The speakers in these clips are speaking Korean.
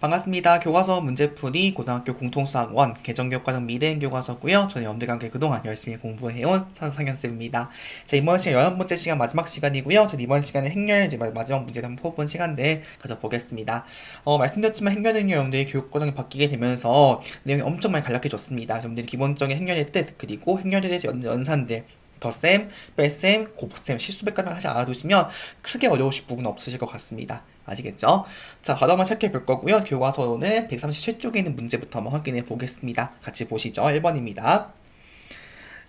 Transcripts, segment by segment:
반갑습니다. 교과서 문제풀이 고등학교 공통수학원 개정교과정 미래행 교과서고요. 저는 염두에 함께 그동안 열심히 공부해온 상현쌤입니다. 자, 이번 시간 11번째 시간 마지막 시간이고요. 저는 이번 시간에 행렬 이제 마지막 문제를 한번 풀어본 시간들 가져보겠습니다. 말씀드렸지만 행렬은요, 여러분들이 교육과정이 바뀌게 되면서 내용이 엄청 많이 간략해졌습니다. 여러분들이 기본적인 행렬의 뜻, 그리고 행렬에 대해서 연산들, 덧셈, 뺄셈, 곱셈, 실수백까지 하지 알아두시면 크게 어려우실 부분 없으실 것 같습니다. 아시겠죠? 자, 바로 한번 체크해 볼 거고요. 교과서는 137쪽에 있는 문제부터 한번 확인해 보겠습니다. 같이 보시죠. 1번입니다.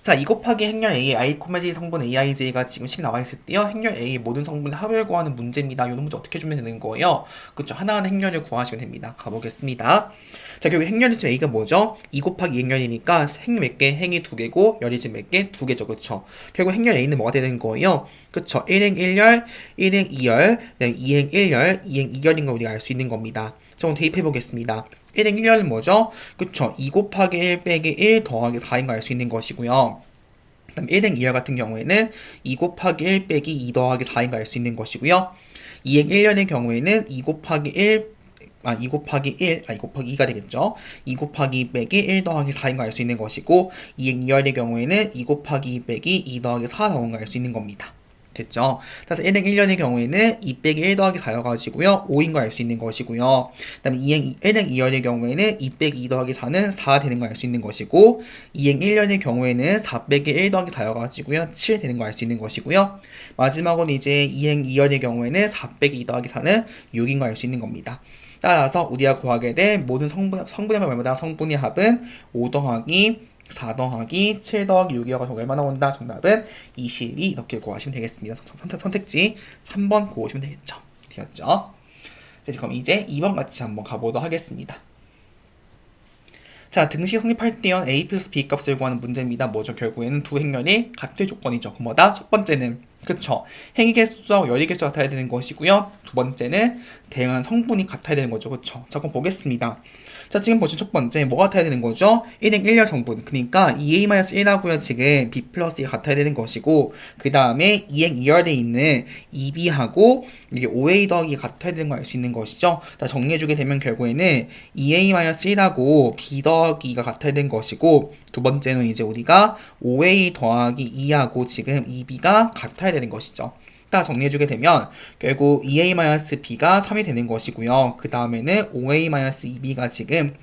자, 2 곱하기 행렬 A, I, j 성분 AIJ가 지금 식 나와 있을 때요. 행렬 A 모든 성분의 합을 구하는 문제입니다. 이런 문제 어떻게 주면 되는 거예요? 그쵸? 하나하나 행렬을 구하시면 됩니다. 가보겠습니다. 자, 결국 행렬이 지금 A가 뭐죠? 2 곱하기 행렬이니까 행 몇 개? 행이 2개고 열이 지금 몇 개? 2개죠. 그쵸? 결국 행렬 A는 뭐가 되는 거예요? 그쵸? 1행 1열, 1행 2열, 2행 1열, 2행 2열인 거 우리가 알 수 있는 겁니다. 자, 대입해 보겠습니다. 1행 1열은 뭐죠? 그쵸? 2 곱하기 1 빼기 1 더하기 4인 거 알 수 있는 것이고요. 그다음 1행 2열 같은 경우에는 2 곱하기 1 빼기 2 더하기 4인 거 알 수 있는 것이고요. 2행 1열의 경우에는 2 곱하기 1 2 곱하기 1, 2 곱하기 2가 되겠죠. 2 곱하기 2 빼기 1 더하기 4인 거 알 수 있는 것이고 2행 2열의 경우에는 2 곱하기 2 빼기 2 더하기 4 나온 거 알 수 있는 겁니다. 됐죠? 그래서 1행 1년의 경우에는 2 빼기 1 더하기 4여가지고요. 5인 거 알 수 있는 것이고요. 그 다음에 1행 2열의 경우에는 2 빼기 2 더하기 4는 4가 되는 거 알 수 있는 것이고 2행 1년의 경우에는 4 빼기 1 더하기 4여가지고요. 7 되는 거 알 수 있는 것이고요. 마지막으로 이제 2행 2열의 경우에는 4 빼기 2 더하기 4는 6인 거 알 수 있는 겁니다. 따라서 우리가 구하게 된 모든 성분의 합마다 성분의 합은 5 더하기 4 더하기 7 더하기 6이어가지고 얼마 나온다? 정답은 22 이렇게 구하시면 되겠습니다. 선택지 3번 구하시면 되겠죠. 되었죠? 자, 그럼 이제 2번 같이 한번 가보도록 하겠습니다. 자, 등식 성립할 때연 A 플러스 B 값을 구하는 문제입니다. 뭐죠? 결국에는 두 행렬이 같을 조건이죠. 그 뭐다? 첫 번째는 그쵸. 행위 개수와 열의 개수가 같아야 되는 것이고요. 두 번째는 대응한 성분이 같아야 되는 거죠. 그쵸? 자, 그럼 보겠습니다. 자, 지금 보신 첫 번째 뭐 같아야 되는 거죠? 1행 1열 성분. 그러니까 2A-1하고요. 지금 B 플러스 2가 같아야 되는 것이고 그 다음에 2행 2열에 있는 2B하고 이게 5A 더하기 같아야 되는 걸 알 수 있는 것이죠. 자, 정리해주게 되면 결국에는 2A-1하고 B 더하기가 같아야 되는 것이고 두 번째는 이제 우리가 5A 더하기 2하고 지금 2B가 같아야 되는 것이죠. 딱 정리해주게 되면 결국 2A-B가 3이 되는 것이고요. 그 다음에는 5A-2B가 지금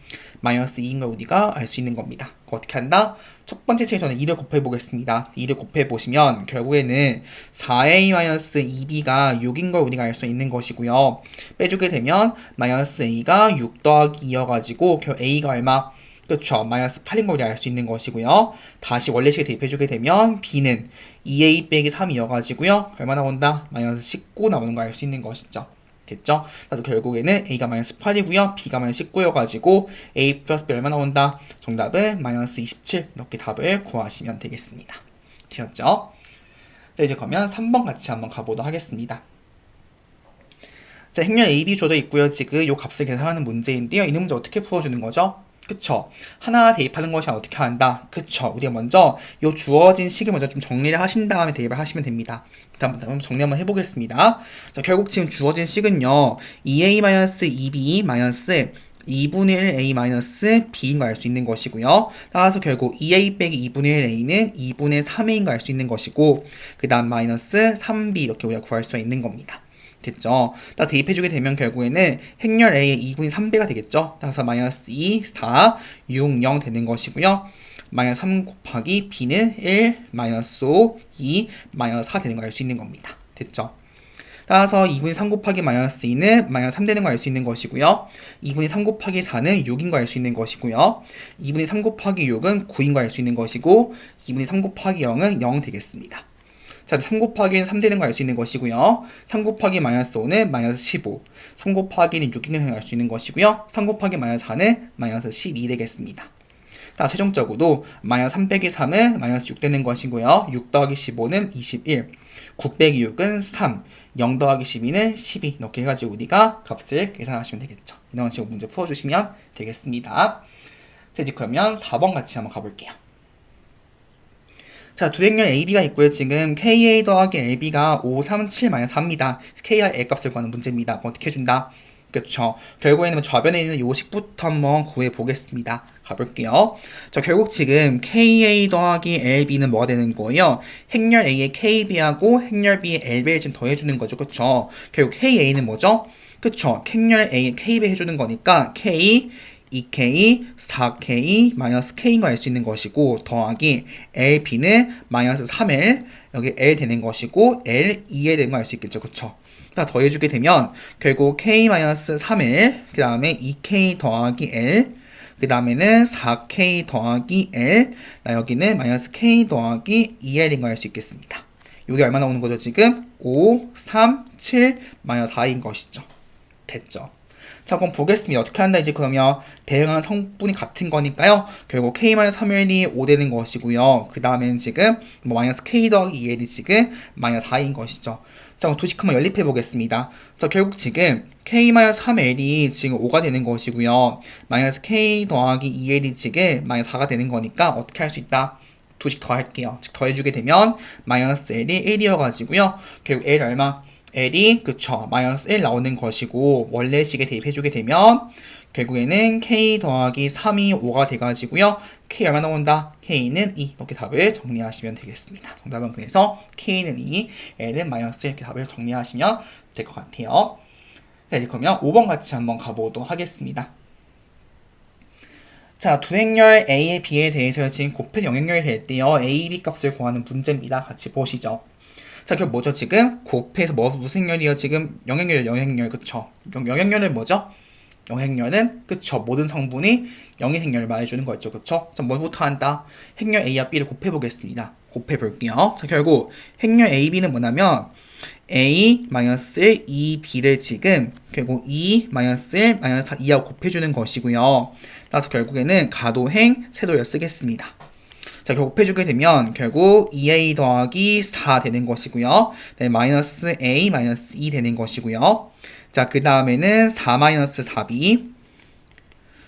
마이너스 2인 걸 우리가 알 수 있는 겁니다. 어떻게 한다? 첫 번째 책 저는 2를 곱해보겠습니다. 2를 곱해보시면 결국에는 4A-2B가 6인 걸 우리가 알 수 있는 것이고요. 빼주게 되면 마이너스 A가 6 더하기 2여가지고 결국 A가 얼마? 그렇죠. 마이너스 8인 걸 알 수 있는 것이고요. 다시 원래식에 대입해주게 되면 B는 2A 빼기 3이어가지고요. 얼마 나온다? 마이너스 19 나오는 걸 알 수 있는 것이죠. 됐죠? 그래서 결국에는 A가 마이너스 8이고요. B가 마이너스 19여가지고 A 플러스 B 얼마 나온다? 정답은 마이너스 27 이렇게 답을 구하시면 되겠습니다. 되었죠? 자, 이제 그러면 3번 같이 한번 가보도록 하겠습니다. 자, 행렬 AB 주어져 있고요. 지금 이 값을 계산하는 문제인데요. 이 문제 어떻게 풀어주는 거죠? 그쵸? 하나 대입하는 것이 어떻게 한다? 그쵸? 우리가 먼저 이 주어진 식을 먼저 좀 정리를 하신 다음에 대입을 하시면 됩니다. 다음 정리 한번 해보겠습니다. 자, 결국 지금 주어진 식은요. 2A-2B 2분의 1A B인 걸 알 수 있는 것이고요. 따라서 결국 2A 빼기 2분의 1A는 2분의 3A인 걸 알 수 있는 것이고 그 다음 마이너스 3B 이렇게 우리가 구할 수 있는 겁니다. 됐죠? 따라서 대입해주게 되면 결국에는 행렬 A의 2분의 3배가 되겠죠? 따라서 마이너스 2, 4, 6, 0 되는 것이고요. 마이너스 3 곱하기 B는 1, 마이너스 5, 2, 마이너스 4 되는 걸 알 수 있는 겁니다. 됐죠? 따라서 2분의 3 곱하기 마이너스 2는 마이너스 3 되는 걸 알 수 있는 것이고요. 2분의 3 곱하기 4는 6인 걸 알 수 있는 것이고요. 2분의 3 곱하기 6은 9인 걸 알 수 있는 것이고 2분의 3 곱하기 0은 0 되겠습니다. 자, 3 곱하기는 3 되는 걸 알 수 있는 것이고요. 3 곱하기 마이너스 5는 마이너스 15. 3 곱하기는 6이는 걸 알 수 있는 것이고요. 3 곱하기 마이너스 4는 마이너스 12 되겠습니다. 자, 최종적으로 마이너스 3 빼기 3은 마이너스 6 되는 것이고요. 6 더하기 15는 21. 9 빼기 6은 3. 0 더하기 12는 12. 이렇게 해가지고 우리가 값을 계산하시면 되겠죠. 이런 식으로 문제 풀어주시면 되겠습니다. 자, 이제 그러면 4번 같이 한번 가볼게요. 자, 두 행렬 AB가 있고요. 지금 KA 더하기 LB가 5, 3, 7, 마이너스 4입니다. KR L값을 구하는 문제입니다. 어떻게 해준다? 그쵸. 결국에는 좌변에 있는 요식부터 한번 구해 보겠습니다. 가볼게요. 자, 결국 지금 KA 더하기 LB는 뭐가 되는 거예요? 행렬 A의 KB하고 행렬 B의 LB를 지금 더해주는 거죠. 그쵸. 결국 KA는 뭐죠? 그쵸. 행렬 A의 KB 해주는 거니까 K, 2K, 4K, 마이너스 K인 거 알 수 있는 것이고, 더하기 LB는 마이너스 3L, 여기 L 되는 것이고, L, 2L 되는 거 알 수 있겠죠. 그쵸. 자, 더해주게 되면 결국 K-3L, 그 다음에 2K 더하기 L, 그 다음에는 4K 더하기 L, 여기는 마이너스 K 더하기 2L인 거 알 수 있겠습니다. 이게 얼마 나오는 거죠? 지금 5, 3, 7, 마이너스 4인 것이죠. 됐죠? 자, 그럼 보겠습니다. 어떻게 한다? 이제 그러면 대응하는 성분이 같은 거니까요. 결국 K-3L이 5 되는 것이고요. 그 다음에는 지금 마이너스 K 더하기 2L이 지금 마이너스 4인 것이죠. 자, 그럼 두식 한번 연립해 보겠습니다. 자, 결국 지금 K-3L이 지금 5가 되는 것이고요. 마이너스 K 더하기 2L이 지금 마이너스 4가 되는 거니까 어떻게 할 수 있다? 두식 더 할게요. 즉, 더해주게 되면 마이너스 L이 1이어가지고요. 결국 L 얼마? L이 그쵸 마이너스 1 나오는 것이고 원래식에 대입해주게 되면 결국에는 K 더하기 3이 5가 돼가지고요. K 얼마 나온다? K는 2 이렇게 답을 정리하시면 되겠습니다. 정답은 그래서 K는 2, L은 마이너스 1 이렇게 답을 정리하시면 될 것 같아요. 자, 이제 그러면 5번 같이 한번 가보도록 하겠습니다. 자, 두 행렬 A의 B에 대해서 지금 곱해 영행렬이 될 때요. A, B 값을 구하는 문제입니다. 같이 보시죠. 자, 그럼 뭐죠? 지금 곱해서 무슨 행렬이요? 지금 영행렬, 그쵸? 영행렬은 뭐죠? 영행렬은 그쵸? 모든 성분이 영의 행렬을 말해주는 거였죠, 그쵸? 자, 뭐부터 한다? 행렬 A와 B를 곱해보겠습니다. 곱해볼게요. 자, 결국 행렬 A, B는 뭐냐면 A-1, 2B를 지금 결국 2, -1, -4, 2하고 곱해주는 것이고요. 따라서 결국에는 가도행 세도를 쓰겠습니다. 자, 결국 곱해주게 되면 결국 2a 더하기 4 되는 것이고요. 네, 마이너스 a 마이너스 2 되는 것이고요. 자, 그 다음에는 4 마이너스 4b,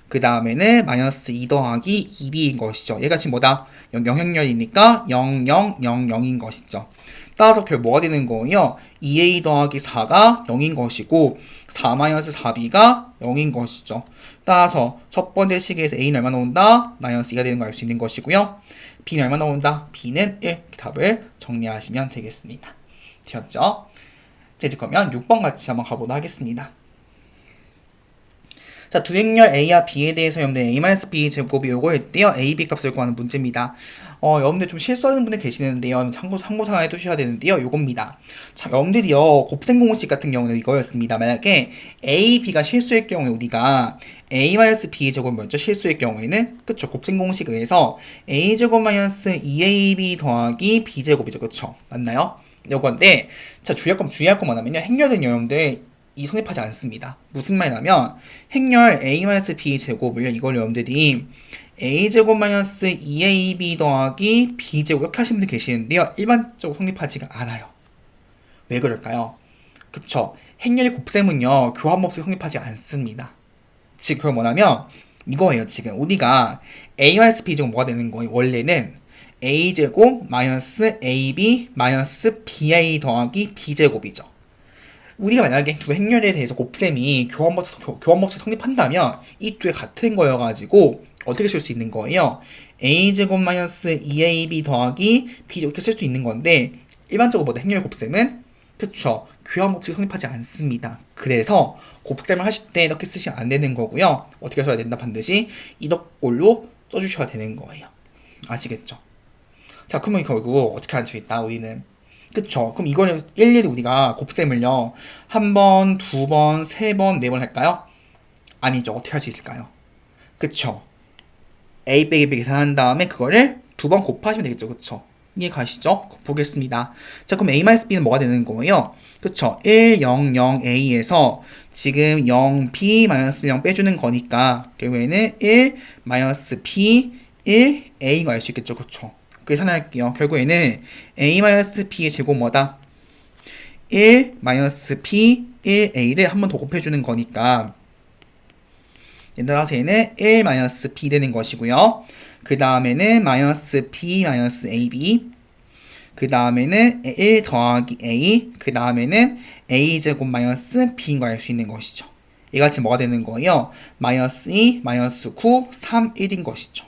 그 다음에는 마이너스 2 더하기 2b인 것이죠. 얘가 지금 뭐다? 영행렬이니까 0, 0, 0, 0인 것이죠. 따라서 결국 뭐가 되는 거예요? 2a 더하기 4가 0인 것이고 4 마이너스 4b가 0인 것이죠. 따라서 첫 번째 식에서 a는 얼마 나온다? 마이너스 2가 되는 걸 알 수 있는 것이고요. b는 얼마 나온다? b는 1. 답을 정리하시면 되겠습니다. 되었죠? 자, 이제 그러면 6번 같이 한번 가보도록 하겠습니다. 자, 두 행렬 A와 B에 대해서 여러분들 A-B 제곱이 요거일 때요. A, B 값을 구하는 문제입니다. 여러분들 좀 실수하는 분들 계시는데요. 참고사항 해두셔야 되는데요. 요겁니다. 자, 여러분들이요. 곱셈 공식 같은 경우는 이거였습니다. 만약에 A, B가 실수일 경우에 우리가 A-B 제곱 먼저 실수일 경우에는 그쵸. 곱셈 공식에 의해서 A 제곱 마이너스 2AB 더하기 B 제곱이죠. 그쵸. 맞나요? 요건데 자, 주의할 건 뭐냐면요. 행렬은 여러분들 이 성립하지 않습니다. 무슨 말이냐면 행렬 A-B 제곱을 이걸 여러분들이 A제곱 마이너스 2AB 더하기 B제곱 이렇게 하시는 분들 계시는데요. 일반적으로 성립하지가 않아요. 왜 그럴까요? 그쵸. 행렬의 곱셈은요. 교합 없이 성립하지 않습니다. 즉 그건 뭐냐면 이거예요. 지금 우리가 A-B 제곱 뭐가 되는 거예요? 원래는 A제곱 마이너스 AB 마이너스 BA 더하기 B제곱이죠. 우리가 만약에 두 행렬에 대해서 곱셈이 교환법칙 성립한다면 이 두 개 같은 거여가지고 어떻게 쓸 수 있는 거예요? a제곱 마이너스 2ab 더하기 b 이렇게 쓸 수 있는 건데 일반적으로 행렬 곱셈은 그쵸 교환법칙 성립하지 않습니다. 그래서 곱셈을 하실 때 이렇게 쓰시면 안 되는 거고요. 어떻게 써야 된다? 반드시 이덕꼴로 써주셔야 되는 거예요. 아시겠죠? 자, 그러면 결국 어떻게 할 수 있다? 우리는 그쵸. 그럼 이거는 일일이 우리가 곱셈을요. 한 번, 두 번, 세 번, 네 번 할까요? 아니죠. 어떻게 할 수 있을까요? 그쵸. A 빼기 B 계산한 다음에 그거를 두 번 곱하시면 되겠죠. 그쵸. 이해 가시죠? 보겠습니다. 자, 그럼 A-B는 뭐가 되는 거예요? 그쵸. 1, 0, 0, A에서 지금 0, B, 마이너스 0 빼주는 거니까 결국에는 1, 마이너스 B, 1, A가 알 수 있겠죠. 그쵸. 계산할게요. 결국에는 A-B의 제곱 뭐다? 1, B, 1A를 한 번 더 곱해주는 거니까 따라서 얘는 1, B 되는 것이고요. 그 다음에는 B, AB 그 다음에는 1 더하기 A 그 다음에는 A제곱 마이너스 B인 거 알 수 있는 것이죠. 얘같이 뭐가 되는 거예요? 마이너스 2, 마이너스 9, 3, 1인 것이죠.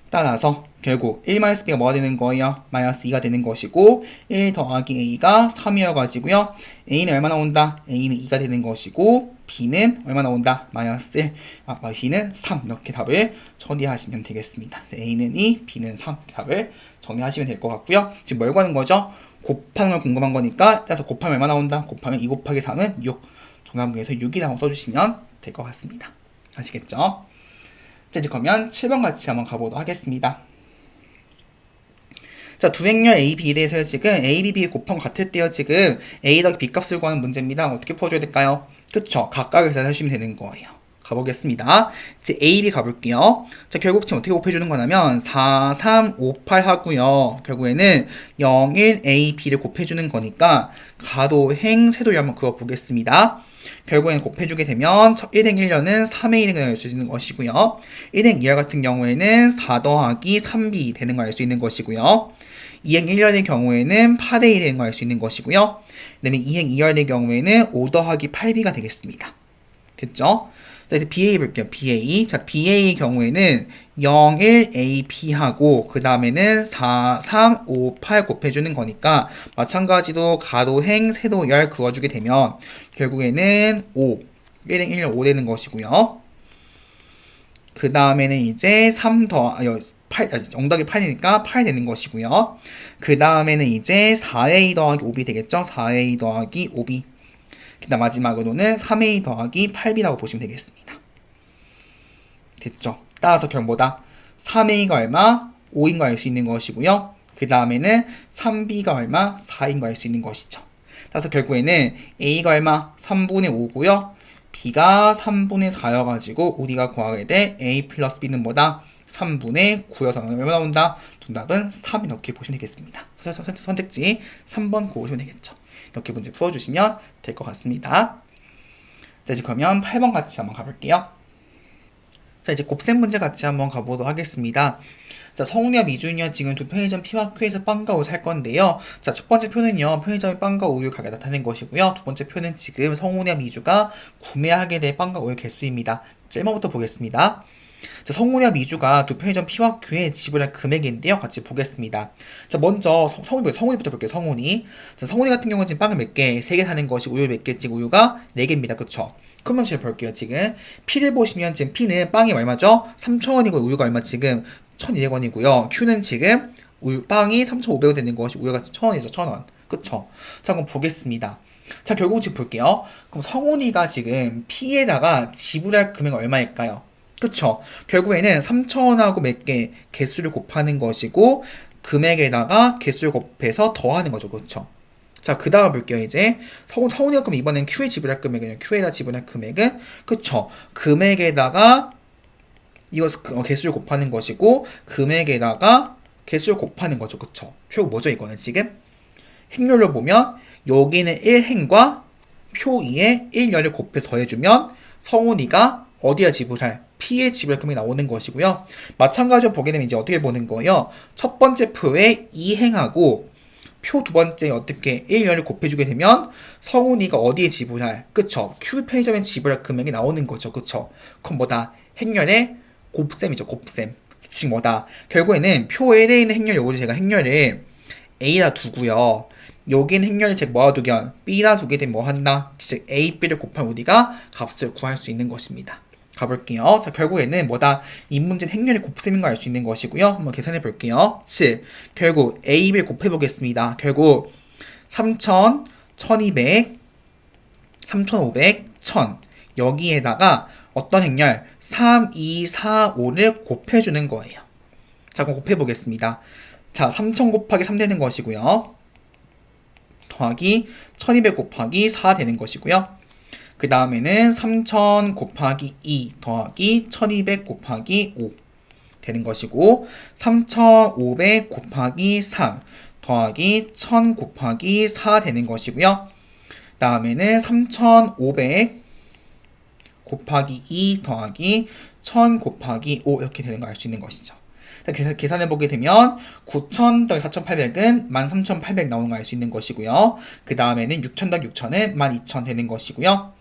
따라서 결국 1 마이너스 b가 뭐가 되는 거예요? 마이너스 2가 되는 것이고 1 더하기 a가 3이어가지고요. a는 얼마나 온다? a는 2가 되는 것이고 b는 얼마나 온다? 마이너스 1, b는 3 이렇게 답을 처리하시면 되겠습니다. a는 2, b는 3 답을 정리하시면 될 것 같고요. 지금 뭘 구하는 거죠? 곱하는 걸 궁금한 거니까 따라서 곱하면 얼마나 온다? 곱하면 2 곱하기 3은 6 정답문에서 6이라고 써주시면 될 것 같습니다. 아시겠죠? 자, 이제 그러면 7번 같이 한번 가보도록 하겠습니다. 자, 두 행렬 A, B에 대해서 지금 A, B, B 곱한 것 같을 때요. 지금 A 더하기 B 값을 구하는 문제입니다. 어떻게 풀어줘야 될까요? 그쵸? 각각을 계산하시면 되는 거예요. 가보겠습니다. 이제 A, B 가볼게요. 자, 결국 지금 어떻게 곱해주는 거냐면 4, 3, 5, 8 하고요. 결국에는 0, 1, A, B를 곱해주는 거니까 가도, 행, 세도를 한번 그어보겠습니다. 결국엔 곱해주게 되면 1행 1년은 3의 1행을 알 수 있는 것이고요. 1행 2열 같은 경우에는 4 더하기 3b 되는 걸 알 수 있는 것이고요. 2행 1년의 경우에는 8의 1행을 알 수 있는 것이고요. 그 다음에 2행 2열의 경우에는 5 더하기 8b가 되겠습니다. 됐죠? 자, 이제 BA 볼게요. BA. 자, BA의 경우에는 0, 1, A, B하고, 그 다음에는 4, 3, 5, 8 곱해주는 거니까, 마찬가지로 가로, 행, 세로, 열 그어주게 되면, 결국에는 5. 1행 1년 5 되는 것이고요. 그 다음에는 이제 3 더, 8, 0 더하기 8이니까 8 되는 것이고요. 그 다음에는 이제 4A 더하기 5B 되겠죠? 4A 더하기 5B. 그 다음 마지막으로는 3A 더하기 8B라고 보시면 되겠습니다. 됐죠? 따라서 결국보다 3A가 얼마? 5인 거 알 수 있는 것이고요. 그 다음에는 3B가 얼마? 4인 거 알 수 있는 것이죠. 따라서 결국에는 A가 얼마? 3분의 5고요. B가 3분의 4여가지고 우리가 구하게 될 A 플러스 B는 뭐다? 3분의 9여서 얼마 나온다? 정답은 3 이렇게 보시면 되겠습니다. 선택지 3번 고르시면 되겠죠. 이렇게 문제 풀어주시면 될 것 같습니다. 자, 이제 그러면 8번 같이 한번 가볼게요. 자, 이제 곱셈 문제 같이 한번 가보도록 하겠습니다. 자, 성우와 미주는요, 지금 두 편의점 P와 Q에서 빵과 우유 살 건데요. 자, 첫 번째 표는요, 편의점의 빵과 우유 가격을 나타낸 것이고요. 두 번째 표는 지금 성우와 미주가 구매하게 될 빵과 우유 개수입니다. 자, 1번부터 보겠습니다. 자, 성훈이와 미주가 두 편의점 P와 Q에 지불할 금액인데요. 같이 보겠습니다. 자, 먼저 성훈이부터 볼게요. 성훈이. 자, 성훈이 같은 경우는 지금 빵을 몇 개? 3개 사는 것이 우유 몇 개지? 우유가 4개입니다. 그쵸? 그럼 제가 볼게요. 지금 P를 보시면 지금 P는 빵이 얼마죠? 3,000원이고 우유가 얼마 지금 1,200원이고요. Q는 지금 빵이 3,500원 되는 것이 우유가 1,000원이죠. 1,000원. 그쵸? 자, 그럼 보겠습니다. 자, 결국 지금 볼게요. 그럼 성훈이가 지금 P에다가 지불할 금액은 얼마일까요? 그쵸? 결국에는 3,000원하고 몇 개 개수를 곱하는 것이고 금액에다가 개수를 곱해서 더하는 거죠. 그쵸? 자, 그 다음 볼게요. 이제 성훈이가 그럼 이번엔 Q에 지불할 금액은 Q에다 지불할 금액은 그쵸? 금액에다가 이거 개수를 곱하는 것이고 금액에다가 개수를 곱하는 거죠. 그쵸? 표 뭐죠? 이거는 지금 행렬로 보면 여기는 1행과 표 2에 1열을 곱해서 더해주면 성훈이가 어디에 지불할? P의 지불할 금액이 나오는 것이고요. 마찬가지로 보게 되면 이제 어떻게 보는 거예요? 첫 번째 표에 2행하고 표 두 번째 어떻게 1열을 곱해주게 되면 성훈이가 어디에 지불할? 그쵸? Q 편의점에 지불할 금액이 나오는 거죠. 그쵸? 그럼 뭐다? 행렬의 곱셈이죠. 곱셈. 즉 뭐다? 결국에는 표 1에 있는 행렬 요거를 제가 행렬을 A라 두고요. 여기는 행렬을 제가 뭐라 두면 B라 두게 되면 뭐 한다? 즉 A, B를 곱한 우리가 값을 구할 수 있는 것입니다. 가볼게요. 자, 결국에는 뭐다? 이 문제는 행렬의 곱셈인 걸 알 수 있는 것이고요. 한번 계산해 볼게요. 즉, 결국 A, B를 곱해 보겠습니다. 결국 3,000, 1,200, 3,500, 1,000 여기에다가 어떤 행렬 3, 2, 4, 5를 곱해주는 거예요. 자, 그럼 곱해 보겠습니다. 자, 3,000 곱하기 3 되는 것이고요. 더하기 1,200 곱하기 4 되는 것이고요. 그 다음에는 3,000 곱하기 2 더하기 1,200 곱하기 5 되는 것이고 3,500 곱하기 3 더하기 1,000 곱하기 4 되는 것이고요. 그 다음에는 3,500 곱하기 2 더하기 1,000 곱하기 5 이렇게 되는 걸 알 수 있는 것이죠. 계산해보게 되면 9,000 더하기 4,800은 13,800 나오는 걸 알 수 있는 것이고요. 그 다음에는 6,000 더하기 6,000은 12,000 되는 것이고요.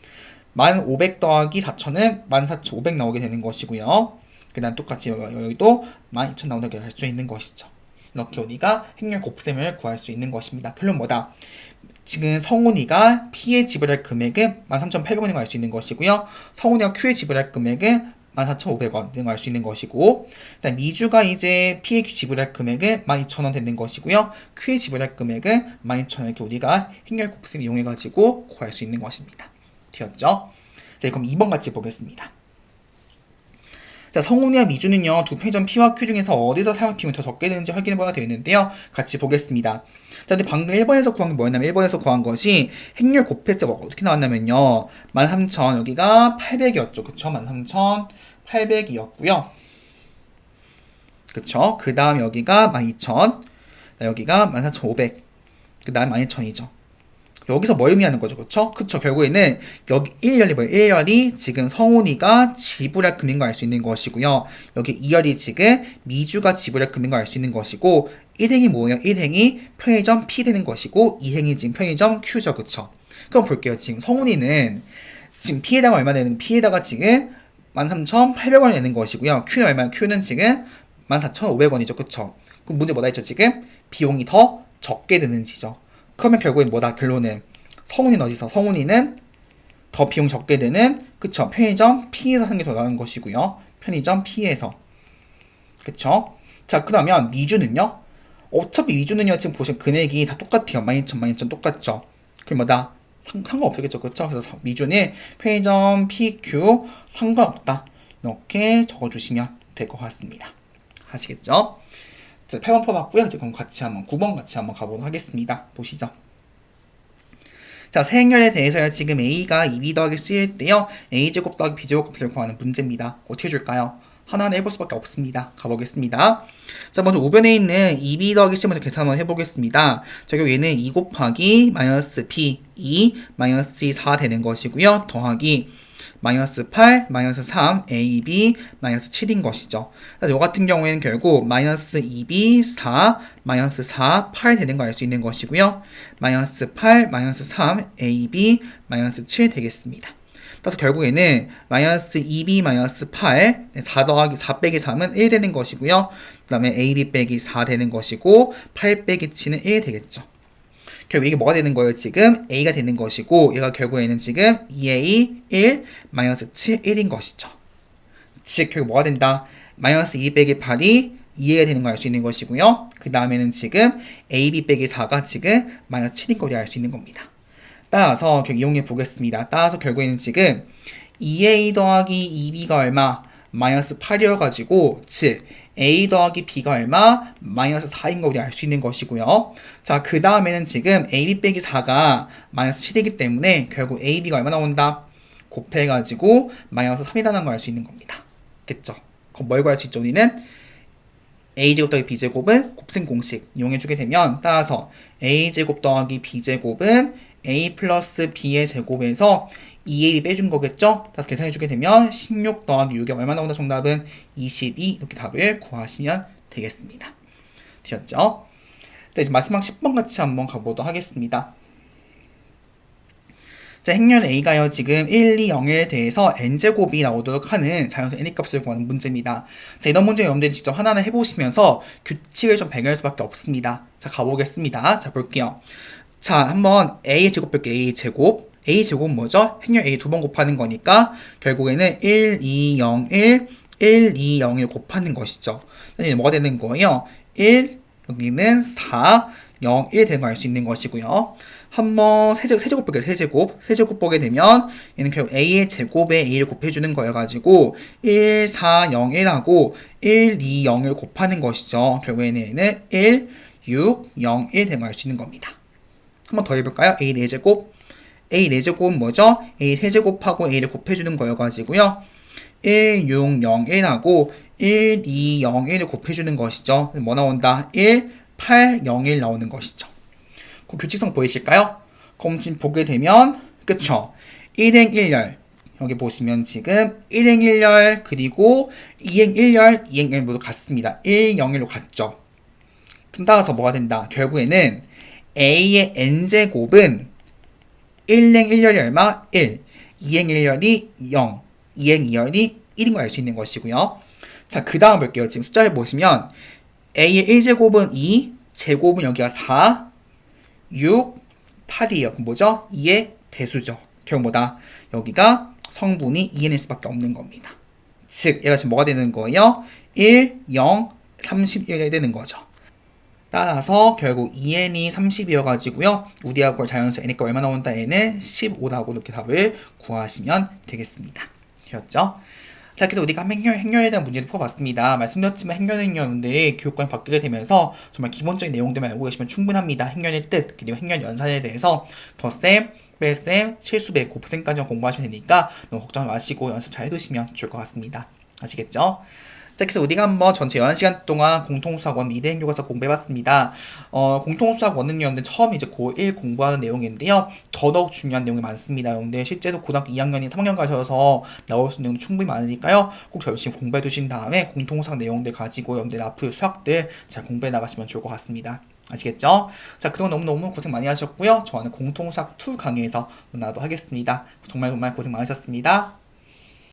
1500 더하기 4000은 14500 나오게 되는 것이고요. 그 다음 똑같이 여기도 12000 나온다고 할 수 있는 것이죠. 이렇게 우리가 행렬 곱셈을 구할 수 있는 것입니다. 결론 뭐다? 지금 성훈이가 P에 지불할 금액은 13,800원인 걸 알 수 있는 것이고요. 성훈이가 Q에 지불할 금액은 14,500원인 걸 알 수 있는 것이고, 일단 미주가 이제 P에 지불할 금액은 12,000원 되는 것이고요. Q에 지불할 금액은 12,000원 이렇게 우리가 행렬 곱셈 이용해가지고 구할 수 있는 것입니다. 되었죠? 자, 그럼 2번 같이 보겠습니다. 자, 성훈이와 미주는요, 두 편의점 P와 Q 중에서 어디서 사용 비용이 더 적게 되는지 확인해봐야 되어 있는데요. 같이 보겠습니다. 자, 근데 방금 1번에서 구한 게 뭐였냐면, 1번에서 구한 것이 행렬 곱했을 때 어떻게 나왔냐면요. 13,000, 여기가 800이었죠. 그쵸? 13,800이었고요. 그쵸? 그 다음 여기가 12,000, 여기가 14,500, 그 다음 12,000이죠. 여기서 뭘 의미하는 거죠? 그쵸? 그쵸. 결국에는 여기 1열이 뭐예요? 1열이 지금 성훈이가 지불할 금액인 걸 알 수 있는 것이고요. 여기 2열이 지금 미주가 지불할 금액인 걸 알 수 있는 것이고, 1행이 뭐예요? 1행이 편의점 P 되는 것이고, 2행이 지금 편의점 Q죠. 그쵸? 그럼 볼게요. 지금 성훈이는 지금 P에다가 얼마 내는, P에다가 지금 13,800원을 내는 것이고요. Q는 얼마예요? Q는 지금 14,500원이죠. 그쵸? 그럼 문제 뭐다 했죠? 지금 비용이 더 적게 드는지죠. 그러면 결국엔 뭐다? 결론은 성훈이는 어디서? 성훈이는 더 비용 적게 드는, 그쵸? 편의점 P에서 하는 게 더 나은 것이고요. 편의점 P에서. 그쵸? 자, 그러면 미주는요? 어차피 미주는요, 지금 보시면 금액이 다 똑같아요. 12,000, 12,000 똑같죠? 그럼 뭐다? 상관없겠죠. 그쵸? 그래서 미주는 편의점 PQ 상관없다. 이렇게 적어주시면 될 것 같습니다. 아시겠죠? 자, 8번 풀어봤고요. 이제 그럼 같이 한번 9번 같이 한번 가보도록 하겠습니다. 보시죠. 자, 세행렬에 대해서요. 지금 A가 2B 더하기 C일 때요. A제곱 더하기 B제곱을 구하는 문제입니다. 어떻게 줄까요? 하나는 해볼 수밖에 없습니다. 가보겠습니다. 자, 먼저 우변에 있는 2B 더하기 C 먼저 계산 한번 해보겠습니다. 자, 얘는 2 곱하기 마이너스 B, 2, 마이너스 4 되는 것이고요. 더하기 마이너스 8, 마이너스 3, AB, 마이너스 7인 것이죠. 이 같은 경우에는 결국 마이너스 2B, 4, 마이너스 4, 8 되는 걸 알 수 있는 것이고요. 마이너스 8, 마이너스 3, AB, 마이너스 7 되겠습니다. 따라서 결국에는 마이너스 2B, 마이너스 8, 4 더하기 4 빼기 3은 1 되는 것이고요. 그 다음에 AB 빼기 4 되는 것이고, 8 빼기 7은 1 되겠죠. 결국 이게 뭐가 되는 거예요? 지금 A가 되는 것이고, 얘가 결국에는 지금 2A 1 마이너스 7 1인 것이죠. 즉 결국 뭐가 된다? 마이너스 2 빼기 8이 2A가 되는 걸 알 수 있는 것이고요. 그 다음에는 지금 AB 빼기 4가 지금 마이너스 7인 것을 알 수 있는 겁니다. 따라서 결국 이용해 보겠습니다. 따라서 결국에는 지금 2A 더하기 2B가 얼마? 마이너스 8이어가지고 즉 A 더하기 B가 얼마? 마이너스 4인 거 우리 알 수 있는 것이고요. 자, 그 다음에는 지금 AB 빼기 4가 마이너스 7이기 때문에 결국 AB가 얼마 나온다? 곱해가지고 마이너스 3이라는 걸 알 수 있는 겁니다. 됐죠? 그럼 뭘 구할 수 있죠? 우리는 A제곱 더하기 B제곱은 곱셈 공식 이용해주게 되면 따라서 A제곱 더하기 B제곱은 A 플러스 B의 제곱에서 2AB 빼준 거겠죠? 따라서 계산해주게 되면 16 더하기 6이 얼마 나온다? 정답은 22 이렇게 답을 구하시면 되겠습니다. 되었죠? 자, 이제 마지막 10번 같이 한번 가보도록 하겠습니다. 자, 행렬 A가요, 지금 1, 2, 0에 대해서 n제곱이 나오도록 하는 자연수 n의 값을 구하는 문제입니다. 자, 이런 문제 여러분들이 직접 하나를 해보시면서 규칙을 좀 발견할 수밖에 없습니다. 자, 가보겠습니다. 자, 볼게요. 자, 한번 A의 제곱 볼게요. A의 제곱. A 제곱은 뭐죠? 행렬 A 두 번 곱하는 거니까 결국에는 1, 2, 0, 1, 1, 2, 0, 1 곱하는 것이죠. 그래서 뭐가 되는 거예요? 1, 여기는 4, 0, 1 되는 걸 알 수 있는 것이고요. 한번 세제곱 볼게요. 세제곱 보게 되면 얘는 결국 A의 제곱에 A를 곱해주는 거여가지고 1, 4, 0, 1하고 1, 2, 0, 1 곱하는 것이죠. 결국에는 얘는 1, 6, 0, 1 되는 걸 알 수 있는 겁니다. 한번 더 해볼까요? A 4제곱. A 4제곱은 뭐죠? A 세제곱하고 A를 곱해주는 거여가지고요. 1, 6, 0, 1하고 1, 2, 0, 1을 곱해주는 것이죠. 뭐 나온다? 1, 8, 0, 1 나오는 것이죠. 그럼 규칙성 보이실까요? 그럼 지금 보게 되면 그쵸? 1행 1열 여기 보시면 지금 1행 1열 그리고 2행 1열, 2행 1 모두 같습니다. 1, 0, 1로 같죠? 그럼 따라서 뭐가 된다? 결국에는 A의 n제곱은 1행 1열이 얼마? 1. 이행 1열이 0, 이행 2열이 1인 걸 알 수 있는 것이고요. 자, 그 다음 볼게요. 지금 숫자를 보시면 a의 1제곱은 2, 제곱은 여기가 4, 6, 8이에요. 그럼 뭐죠? 2의 배수죠. 결국 뭐다? 여기가 성분이 2n일 수밖에 없는 겁니다. 즉 얘가 지금 뭐가 되는 거예요? 1, 0, 31이 되는 거죠. 따라서 결국 2n이 30이어가지고요. 우리하고 자연수 n가 얼마 나온다? n은 15라고 이렇게 답을 구하시면 되겠습니다. 되었죠? 자, 그래서 우리가 행렬에 대한 문제를 풀어봤습니다. 말씀드렸지만 행렬은 여러분들이 교육관이 바뀌게 되면서 정말 기본적인 내용들만 알고 계시면 충분합니다. 행렬의 뜻, 그리고 행렬 연산에 대해서 덧셈, 뺄셈, 실수배, 곱셈까지 공부하시면 되니까 너무 걱정 마시고 연습 잘 해두시면 좋을 것 같습니다. 아시겠죠? 자, 그래서 우리가 한번 전체 11시간 동안 공통수학원 미대행 교과서 공부해봤습니다. 공통수학원은 여러분들 처음 이제 고1 공부하는 내용인데요. 더더욱 중요한 내용이 많습니다. 여러분들 실제로 고등학교 2학년이 3학년 가셔서 나올 수 있는 내용도 충분히 많으니까요. 꼭 열심히 공부해 두신 다음에 공통수학 내용들 가지고 여러분들 앞으로 수학들 잘 공부해 나가시면 좋을 것 같습니다. 아시겠죠? 자, 그동안 너무너무 고생 많이 하셨고요. 저는 공통수학 2 강의에서 만나도록 하겠습니다. 정말 정말 고생 많으셨습니다.